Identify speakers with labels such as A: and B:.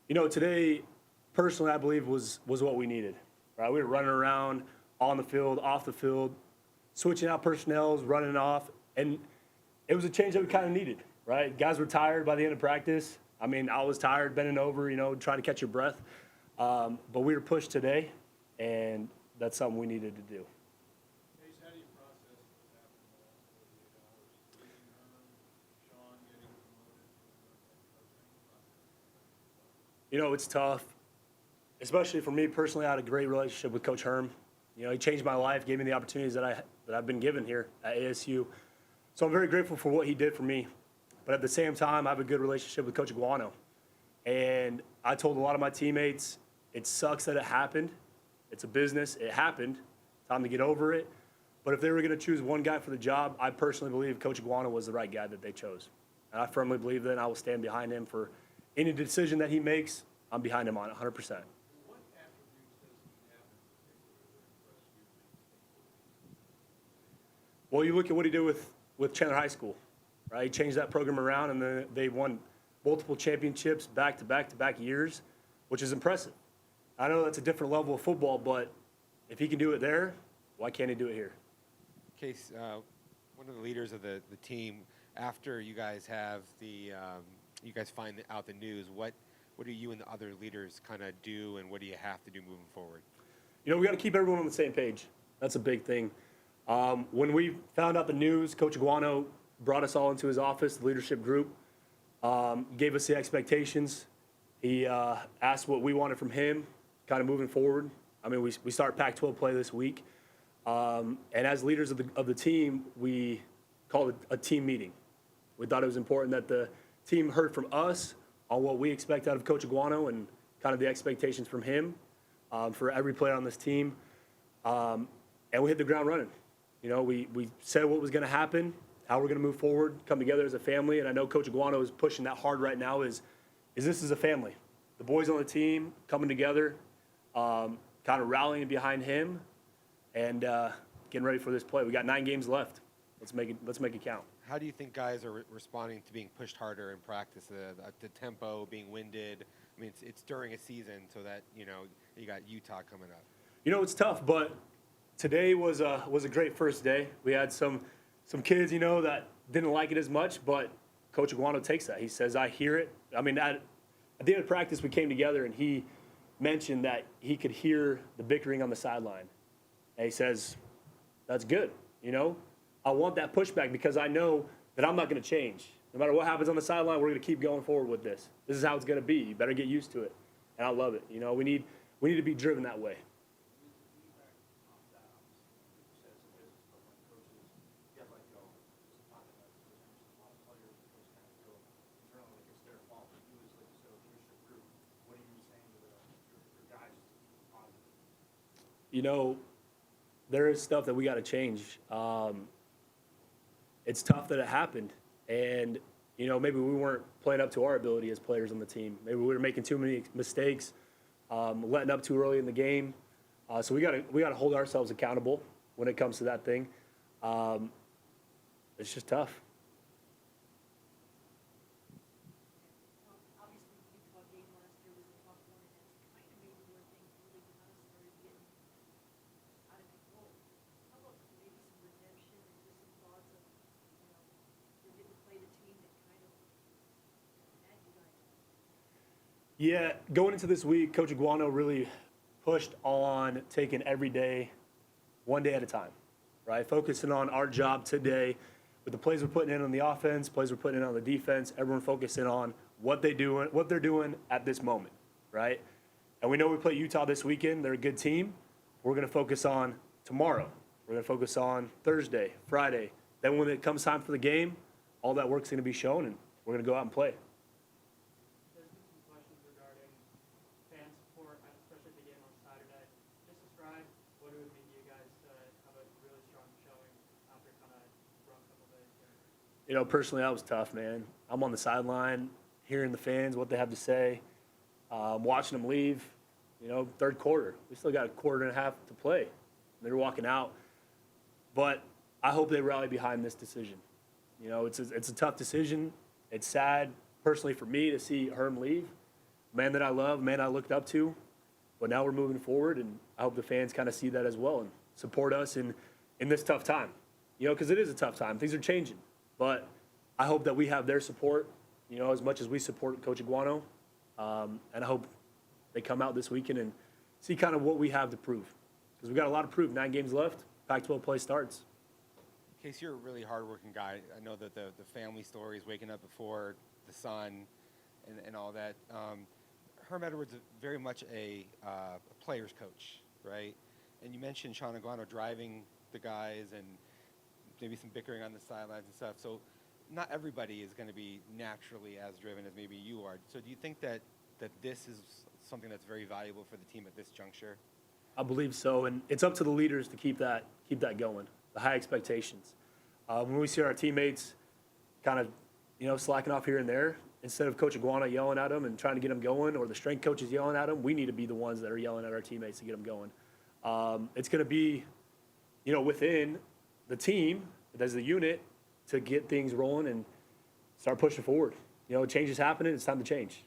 A: Today, personally, I believe was what we needed. Right, we were running around on the field, off the field, switching out personnels, running off, and it was a change that we kind of needed. Right, guys were tired by the end of practice. I mean, I was tired, bending over, trying to catch your breath. But we were pushed today, and that's something we needed to do.
B: Case, how do you process what's happened in the last 48 hours? Losing Sean getting promoted to
A: It's tough, especially for me personally. I had a great relationship with Coach Herm. He changed my life, gave me the opportunities that I've been given here at ASU. So I'm very grateful for what he did for me. But at the same time, I have a good relationship with Coach Iguano. And I told a lot of my teammates, it sucks that it happened. It's a business. It happened. Time to get over it. But if they were going to choose one guy for the job, I personally believe Coach Iguano was the right guy that they chose. And I firmly believe that, and I will stand behind him for any decision that he makes. I'm behind him on it 100%.
B: What attributes does he have in particular that impress you?
A: Well, you look at what he did with Chandler High School, right? He changed that program around, and then they won multiple championships back-to-back years, which is impressive. I know that's a different level of football, but if he can do it there, why can't he do it here?
C: Case, one of the leaders of the team, after you guys have you guys find out the news, what do you and the other leaders kind of do, and what do you have to do moving forward?
A: We got to keep everyone on the same page. That's a big thing. When we found out the news, Coach Iguano brought us all into his office, the leadership group, gave us the expectations. He asked what we wanted from him, kind of moving forward. I mean, we start Pac-12 play this week. And as leaders of the team, we called it a team meeting. We thought it was important that the team heard from us on what we expect out of Coach Iguano and kind of the expectations from him for every player on this team. And we hit the ground running. We said what was going to happen, how we're going to move forward, come together as a family. And I know Coach Iguano is pushing that hard right now is this is a family. The boys on the team coming together, kind of rallying behind him and getting ready for this play. We got 9 games left. Let's make it count.
C: How do you think guys are responding to being pushed harder in practice, the tempo, being winded? I mean, it's during a season, so that, you got Utah coming up.
A: It's tough, but today was a great first day. We had some kids, that didn't like it as much, but Coach Iguano takes that. He says, I hear it. I mean, at the end of practice, we came together, and he mentioned that he could hear the bickering on the sideline. And he says, that's good, I want that pushback because I know that I'm not going to change. No matter what happens on the sideline, we're going to keep going forward with this. This is how it's going to be. You better get used to it. And I love it. We need to be driven that way. There is stuff that we got to change. It's tough that it happened, and maybe we weren't playing up to our ability as players on the team. Maybe we were making too many mistakes, letting up too early in the game. So we got to hold ourselves accountable when it comes to that thing. It's just tough. Yeah, going into this week, Coach Iguano really pushed on taking every day, one day at a time, right? Focusing on our job today with the plays we're putting in on the offense, plays we're putting in on the defense, everyone focusing on what they're doing at this moment, right? And we know we play Utah this weekend. They're a good team. We're going to focus on tomorrow. We're going to focus on Thursday, Friday. Then when it comes time for the game, all that work's going to be shown, and we're going to go out and play. Personally, that was tough, man. I'm on the sideline, hearing the fans, what they have to say, watching them leave. Third quarter. We still got a quarter and a half to play. They're walking out. But I hope they rally behind this decision. It's a tough decision. It's sad, personally, for me to see Herm leave. man that I love, man I looked up to. But now we're moving forward, and I hope the fans kind of see that as well and support us in this tough time. You know, because it is a tough time. Things are changing. But I hope that we have their support, you know, as much as we support Coach Iguano. And I hope they come out this weekend and see kind of what we have to prove. Because we've got a lot to prove. 9 games left. Pac-12 play starts.
C: Case, you're a really hardworking guy. I know that the family stories, waking up before the sun and all that. Herm Edwards is very much a player's coach, right? And you mentioned Sean Aguano driving the guys and maybe some bickering on the sidelines and stuff. So not everybody is going to be naturally as driven as maybe you are. So do you think that this is something that's very valuable for the team at this juncture?
A: I believe so, and it's up to the leaders to keep that going. The high expectations. When we see our teammates kind of, you know, slacking off here and there, instead of Coach Iguana yelling at them and trying to get them going, or the strength coaches yelling at them, we need to be the ones that are yelling at our teammates to get them going. It's going to be, you know, within the team, as the unit, to get things rolling and start pushing forward. You know, change is happening. It's time to change.